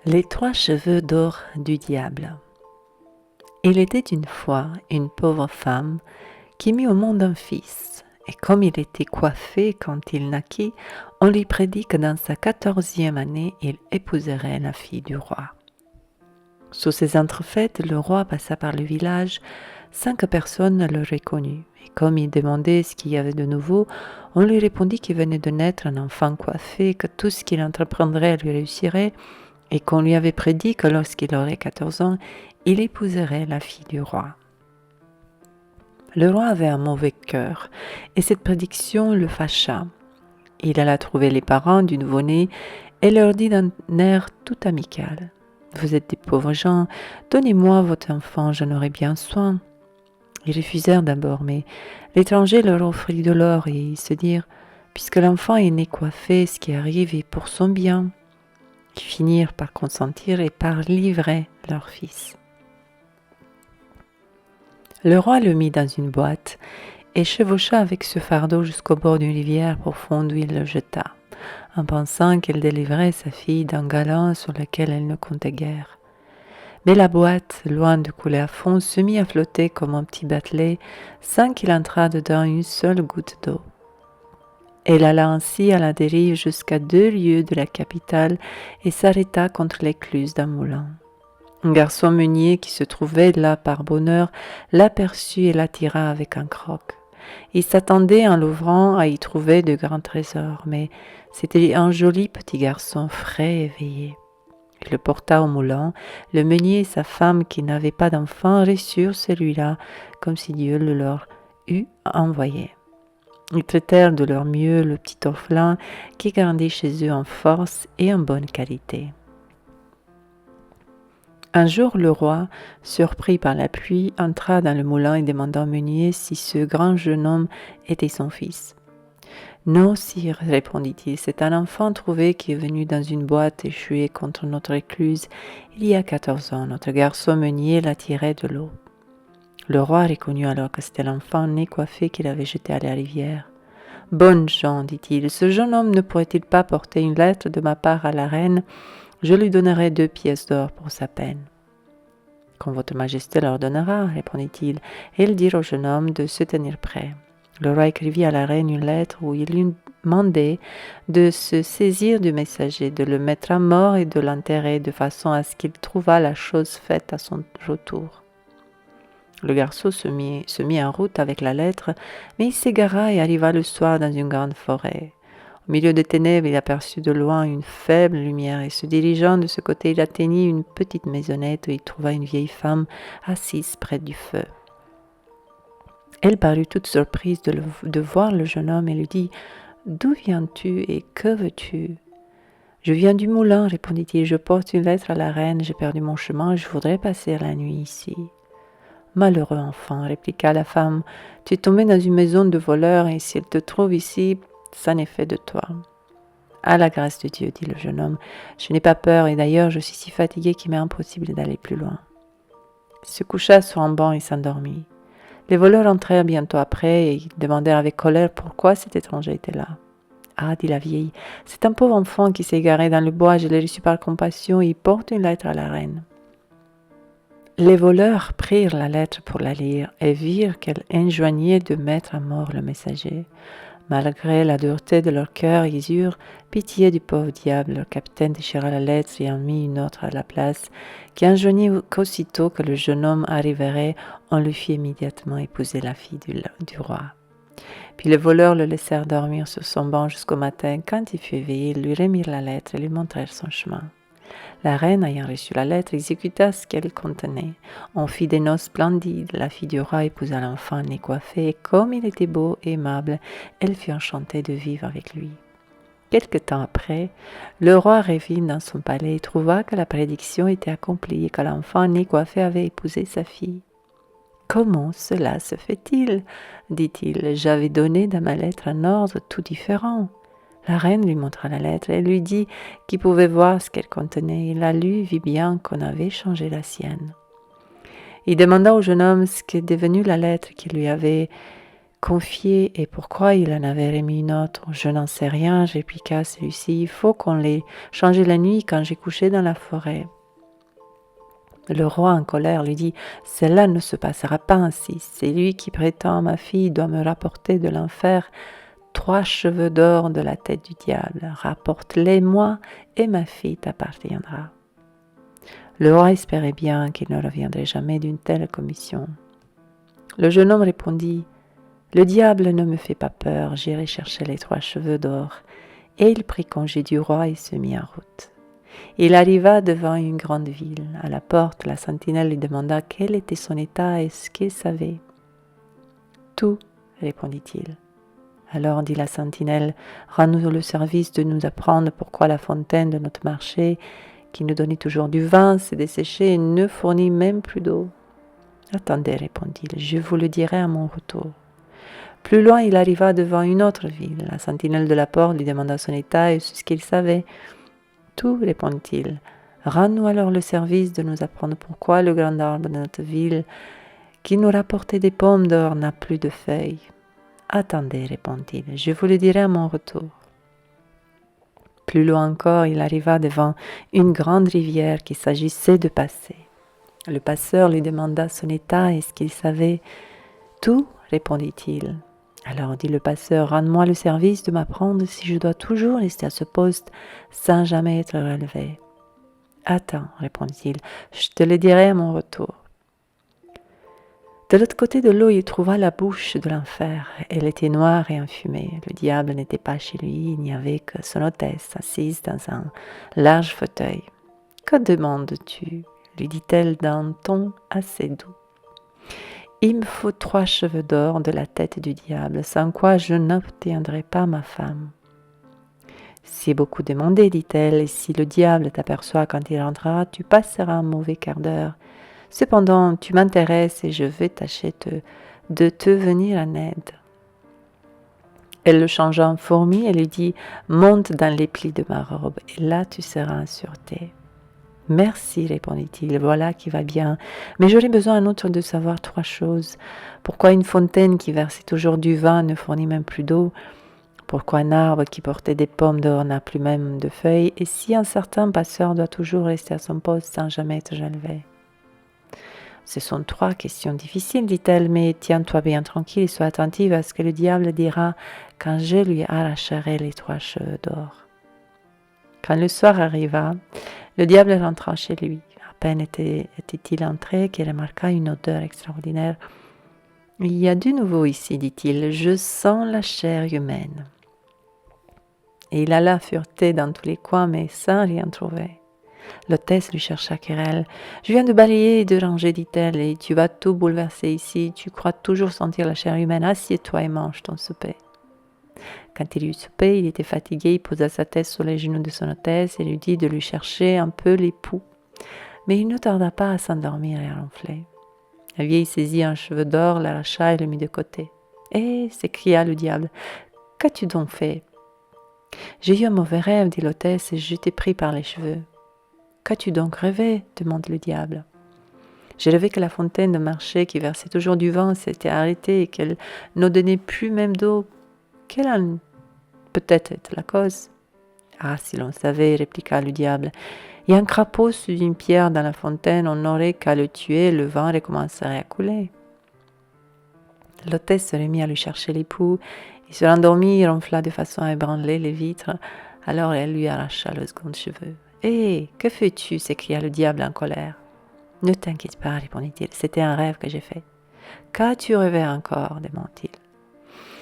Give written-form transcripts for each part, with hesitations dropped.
Les trois cheveux d'or du diable. Il était une fois une pauvre femme qui mit au monde un fils, et comme il était coiffé quand il naquit, on lui prédit que dans sa 14e année, il épouserait la fille du roi. Sous ces entrefaites, le roi passa par le village sans que personne ne le reconnût, et comme il demandait ce qu'il y avait de nouveau, on lui répondit qu'il venait de naître un enfant coiffé, que tout ce qu'il entreprendrait lui réussirait, et qu'on lui avait prédit que lorsqu'il aurait 14 ans, il épouserait la fille du roi. Le roi avait un mauvais cœur, et cette prédiction le fâcha. Il alla trouver les parents du nouveau-né et leur dit d'un air tout amical: « Vous êtes des pauvres gens, donnez-moi votre enfant, j'en aurai bien soin. » Ils refusèrent d'abord, mais l'étranger leur offrit de l'or et ils se dirent: « Puisque l'enfant est né coiffé, ce qui arrive est pour son bien. » Ils finirent par consentir et par livrer leur fils. Le roi le mit dans une boîte et chevaucha avec ce fardeau jusqu'au bord d'une rivière profonde où il le jeta, en pensant qu'elle délivrait sa fille d'un galant sur lequel elle ne comptait guère. Mais la boîte, loin de couler à fond, se mit à flotter comme un petit batelet sans qu'il entrât dedans une seule goutte d'eau. Elle alla ainsi à la dérive jusqu'à 2 lieues de la capitale et s'arrêta contre l'écluse d'un moulin. Un garçon meunier qui se trouvait là par bonheur l'aperçut et l'attira avec un croc. Il s'attendait en l'ouvrant à y trouver de grands trésors, mais c'était un joli petit garçon frais et éveillé. Il le porta au moulin. Le meunier et sa femme qui n'avaient pas d'enfant reçurent celui-là comme si Dieu le leur eût envoyé. Ils traitèrent de leur mieux le petit orphelin qui grandit chez eux en force et en bonne qualité. Un jour, le roi, surpris par la pluie, entra dans le moulin et demanda au meunier si ce grand jeune homme était son fils. « Non, sire, répondit-il, c'est un enfant trouvé qui est venu dans une boîte échouée contre notre écluse il y a 14 ans. Notre garçon meunier l'a tiré de l'eau. » Le roi reconnut alors que c'était l'enfant né coiffé qu'il avait jeté à la rivière. « Bonnes gens, dit-il, ce jeune homme ne pourrait-il pas porter une lettre de ma part à la reine ? Je lui donnerai 2 pièces d'or pour sa peine. » « Quand votre majesté l'ordonnera, répondit-il, et il dit au jeune homme de se tenir prêt. » Le roi écrivit à la reine une lettre où il lui demandait de se saisir du messager, de le mettre à mort et de l'enterrer de façon à ce qu'il trouvât la chose faite à son retour. Le garçon se mit en route avec la lettre, mais il s'égara et arriva le soir dans une grande forêt. Au milieu des ténèbres, il aperçut de loin une faible lumière et se dirigeant de ce côté, il atteignit une petite maisonnette où il trouva une vieille femme assise près du feu. Elle parut toute surprise de voir le jeune homme et lui dit: « D'où viens-tu et que veux-tu » ? « Je viens du moulin, répondit-il, je porte une lettre à la reine, j'ai perdu mon chemin et je voudrais passer la nuit ici. » « Malheureux enfant, répliqua la femme, tu es tombé dans une maison de voleurs et si elle te trouve ici, ça n'est fait de toi. »« À la grâce de Dieu, dit le jeune homme, je n'ai pas peur et d'ailleurs je suis si fatigué qu'il m'est impossible d'aller plus loin. » Il se coucha sur un banc et s'endormit. Les voleurs entrèrent bientôt après et ils demandèrent avec colère pourquoi cet étranger était là. « Ah, dit la vieille, c'est un pauvre enfant qui s'est égaré dans le bois, je l'ai reçu par compassion et il porte une lettre à la reine. » Les voleurs prirent la lettre pour la lire et virent qu'elle enjoignait de mettre à mort le messager. Malgré la dureté de leur cœur, ils eurent pitié du pauvre diable. Le capitaine déchira la lettre et en mit une autre à la place, qui enjoignit qu'aussitôt que le jeune homme arriverait, on lui fit immédiatement épouser la fille du roi. Puis les voleurs le laissèrent dormir sur son banc jusqu'au matin. Quand il fut éveillé, ils lui remirent la lettre et lui montrèrent son chemin. La reine, ayant reçu la lettre, exécuta ce qu'elle contenait. On fit des noces splendides. La fille du roi épousa l'enfant né coiffé, et comme il était beau et aimable, elle fut enchantée de vivre avec lui. Quelque temps après, le roi revint dans son palais et trouva que la prédiction était accomplie et que l'enfant né coiffé avait épousé sa fille. « Comment cela se fait-il » dit-il. « J'avais donné dans ma lettre un ordre tout différent. » La reine lui montra la lettre et lui dit qu'il pouvait voir ce qu'elle contenait. Il la lut, vit bien qu'on avait changé la sienne. Il demanda au jeune homme ce qu'est devenu la lettre qu'il lui avait confiée et pourquoi il en avait remis une autre. Je n'en sais rien, répliqua celui-ci. Il faut qu'on l'ait changé la nuit quand j'ai couché dans la forêt. Le roi en colère lui dit « Cela ne se passera pas ainsi. C'est lui qui prétend à ma fille doit me rapporter de l'enfer 3 cheveux d'or de la tête du diable. Rapporte-les moi et ma fille t'appartiendra. » Le roi espérait bien qu'il ne reviendrait jamais d'une telle commission. Le jeune homme répondit « Le diable ne me fait pas peur, j'irai chercher les 3 cheveux d'or. » Et il prit congé du roi et se mit en route. Il arriva devant une grande ville. À la porte, la sentinelle lui demanda quel était son état et ce qu'il savait. « Tout, répondit-il. Alors dit la sentinelle, rends-nous le service de nous apprendre pourquoi la fontaine de notre marché, qui nous donnait toujours du vin, s'est desséchée et ne fournit même plus d'eau. Attendez, répondit-il, je vous le dirai à mon retour. Plus loin, il arriva devant une autre ville. La sentinelle de la porte lui demanda son état et ce qu'il savait. Tout, répondit-il. Rends-nous alors le service de nous apprendre pourquoi le grand arbre de notre ville, qui nous rapportait des pommes d'or, n'a plus de feuilles. Attendez, répondit-il, je vous le dirai à mon retour. Plus loin encore, il arriva devant une grande rivière qu'il s'agissait de passer. Le passeur lui demanda son état et ce qu'il savait. Tout, répondit-il. Alors dit le passeur, rends-moi le service de m'apprendre si je dois toujours rester à ce poste sans jamais être relevé. Attends, répondit-il, je te le dirai à mon retour. De l'autre côté de l'eau, il trouva la bouche de l'enfer. Elle était noire et enfumée. Le diable n'était pas chez lui, il n'y avait que son hôtesse assise dans un large fauteuil. « Que demandes-tu » lui dit-elle d'un ton assez doux. « Il me faut 3 cheveux d'or de la tête du diable, sans quoi je n'obtiendrai pas ma femme. » « C'est beaucoup demandé, dit-elle, et si le diable t'aperçoit quand il rentrera, tu passeras un mauvais quart d'heure. Cependant, tu m'intéresses et je vais tâcher de te venir en aide. » Elle le changea en fourmi et lui dit « Monte dans les plis de ma robe, et là tu seras en sûreté. » « Merci, répondit-il, voilà qui va bien, mais j'aurais besoin en outre de savoir 3 choses. Pourquoi une fontaine qui versait toujours du vin ne fournit même plus d'eau? Pourquoi un arbre qui portait des pommes d'or n'a plus même de feuilles? Et si un certain passeur doit toujours rester à son poste sans jamais être relevé? Ce sont 3 questions difficiles, dit-elle, mais tiens-toi bien tranquille et sois attentive à ce que le diable dira quand je lui arracherai les 3 cheveux d'or. Quand le soir arriva, le diable rentra chez lui. À peine était-il entré qu'il remarqua une odeur extraordinaire. « Il y a du nouveau ici, dit-il, je sens la chair humaine. » Et il alla fureter dans tous les coins, mais sans rien trouver. L'hôtesse lui chercha querelle. « Je viens de balayer et de ranger, dit-elle, et tu vas tout bouleverser ici. Tu crois toujours sentir la chair humaine. Assieds-toi et mange ton souper. » Quand il eut soupé, il était fatigué, il posa sa tête sur les genoux de son hôtesse et lui dit de lui chercher un peu l'époux. Mais il ne tarda pas à s'endormir et à ronfler. La vieille saisit un cheveu d'or, l'arracha et le mit de côté. « Eh » s'écria le diable, « qu'as-tu donc fait ?»« J'ai eu un mauvais rêve, dit l'hôtesse, et je t'ai pris par les cheveux. »« Qu'as-tu donc rêvé ?» demande le diable. « J'ai rêvé que la fontaine de marché qui versait toujours du vin s'était arrêtée et qu'elle ne donnait plus même d'eau. Quelle en peut-être être la cause? »« Ah, si l'on savait, répliqua le diable. Il y a un crapaud sous une pierre dans la fontaine, on n'aurait qu'à le tuer, le vin recommencerait à couler. » L'hôtesse se remit à lui chercher l'époux. Il se rendormit, ronfla de façon à ébranler les vitres. Alors elle lui arracha le second cheveu. « Hé, que fais-tu » s'écria le diable en colère. « Ne t'inquiète pas, répondit-il, c'était un rêve que j'ai fait. »« Qu'as-tu rêvé encore » demanda-t-il.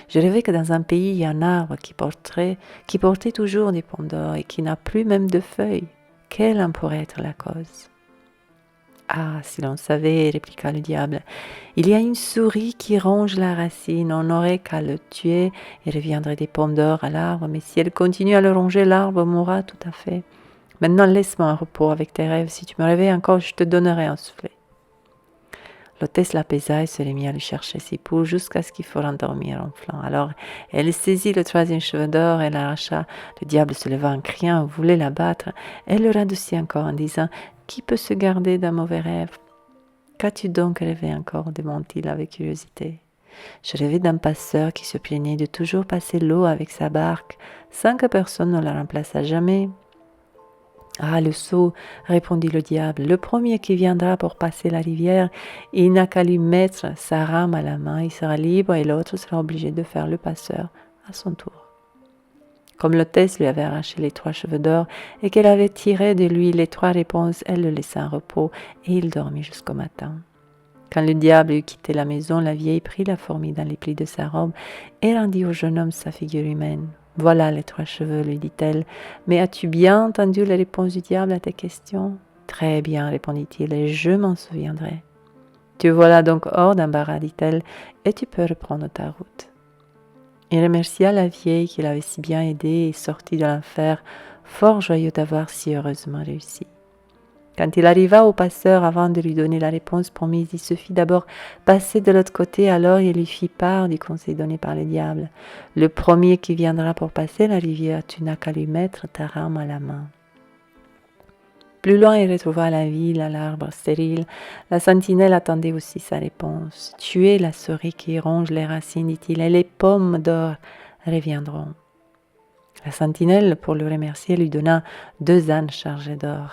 « Je rêvais que dans un pays, il y a un arbre qui portait toujours des pommes d'or et qui n'a plus même de feuilles. Quelle en pourrait être la cause ?»« Ah, si l'on savait, répliqua le diable, il y a une souris qui ronge la racine, on n'aurait qu'à le tuer et reviendrait des pommes d'or à l'arbre, mais si elle continue à le ronger, l'arbre mourra tout à fait. Maintenant, laisse-moi un repos avec tes rêves, si tu me réveilles encore, je te donnerai un soufflet. » L'hôtesse l'apaisa et se remit à lui chercher ses poux jusqu'à ce qu'il fût endormi ronflant. Alors elle saisit le 3e cheveu d'or et l'arracha. Le diable se leva en criant, voulait l'abattre. Elle le radoucit encore en disant « Qui peut se garder d'un mauvais rêve ?»« Qu'as-tu donc rêvé encore » demanda-t-il avec curiosité. Je rêvais d'un passeur qui se plaignait de toujours passer l'eau avec sa barque, sans que personne ne la remplace à jamais. Ah, le sot, répondit le diable, le premier qui viendra pour passer la rivière, il n'a qu'à lui mettre sa rame à la main, il sera libre et l'autre sera obligé de faire le passeur à son tour. Comme l'hôtesse lui avait arraché les 3 cheveux d'or et qu'elle avait tiré de lui les 3 réponses, elle le laissa en repos et il dormit jusqu'au matin. Quand le diable eut quitté la maison, la vieille prit la fourmi dans les plis de sa robe et rendit au jeune homme sa figure humaine. « Voilà les 3 cheveux, lui dit-elle. Mais as-tu bien entendu les réponses du diable à tes questions ?»« Très bien, répondit-il, et je m'en souviendrai. »« Te voilà donc hors d'embarras, dit-elle, et tu peux reprendre ta route. » Il remercia la vieille qui l'avait si bien aidé et sortit de l'enfer, fort joyeux d'avoir si heureusement réussi. Quand il arriva au passeur, avant de lui donner la réponse promise, il se fit d'abord passer de l'autre côté, alors il lui fit part du conseil donné par le diable. « Le premier qui viendra pour passer la rivière, tu n'as qu'à lui mettre ta rame à la main. » Plus loin, il retrouva la ville, à l'arbre stérile. La sentinelle attendait aussi sa réponse. « Tuez la souris qui ronge les racines, dit-il, et les pommes d'or reviendront. » La sentinelle, pour le remercier, lui donna 2 ânes chargés d'or.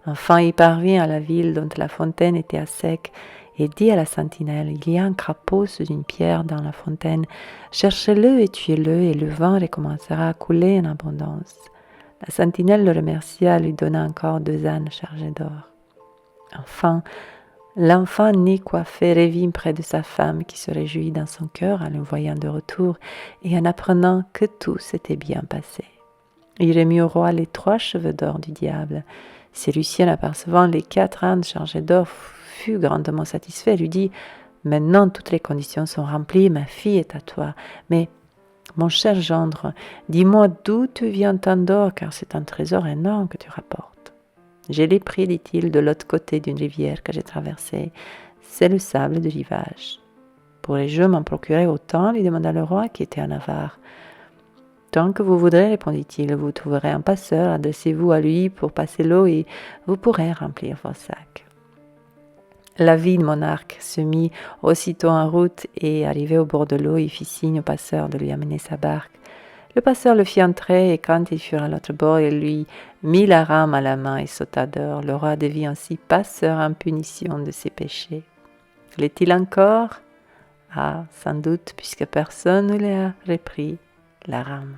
Enfin, il parvint à la ville dont la fontaine était à sec et dit à la sentinelle, « Il y a un crapaud sous une pierre dans la fontaine. Cherchez-le et tuez-le et le vin recommencera à couler en abondance. » La sentinelle le remercia, lui donna encore 2 ânes chargés d'or. Enfin, l'enfant né coiffé revint près de sa femme qui se réjouit dans son cœur en le voyant de retour et en apprenant que tout s'était bien passé. Il remit au roi les 3 cheveux d'or du diable. Celui-ci, en apercevant les 4 ânes chargés d'or, fut grandement satisfait et lui dit « Maintenant toutes les conditions sont remplies, ma fille est à toi. Mais, mon cher gendre, dis-moi d'où te vient tant d'or, car c'est un trésor énorme que tu rapportes. » « Je l'ai pris, dit-il, de l'autre côté d'une rivière que j'ai traversée. C'est le sable du rivage. »« Pourrais-je m'en procurer autant ?» lui demanda le roi qui était en avare. « Tant que vous voudrez, répondit-il, vous trouverez un passeur, adressez-vous à lui pour passer l'eau et vous pourrez remplir vos sacs. » L'avide monarque se mit aussitôt en route et, arrivé au bord de l'eau, il fit signe au passeur de lui amener sa barque. Le passeur le fit entrer et quand ils furent à l'autre bord, il lui mit la rame à la main et sauta dehors. Le roi devint ainsi passeur en punition de ses péchés. L'est-il encore ? Ah, sans doute, puisque personne ne lui a repris la rame.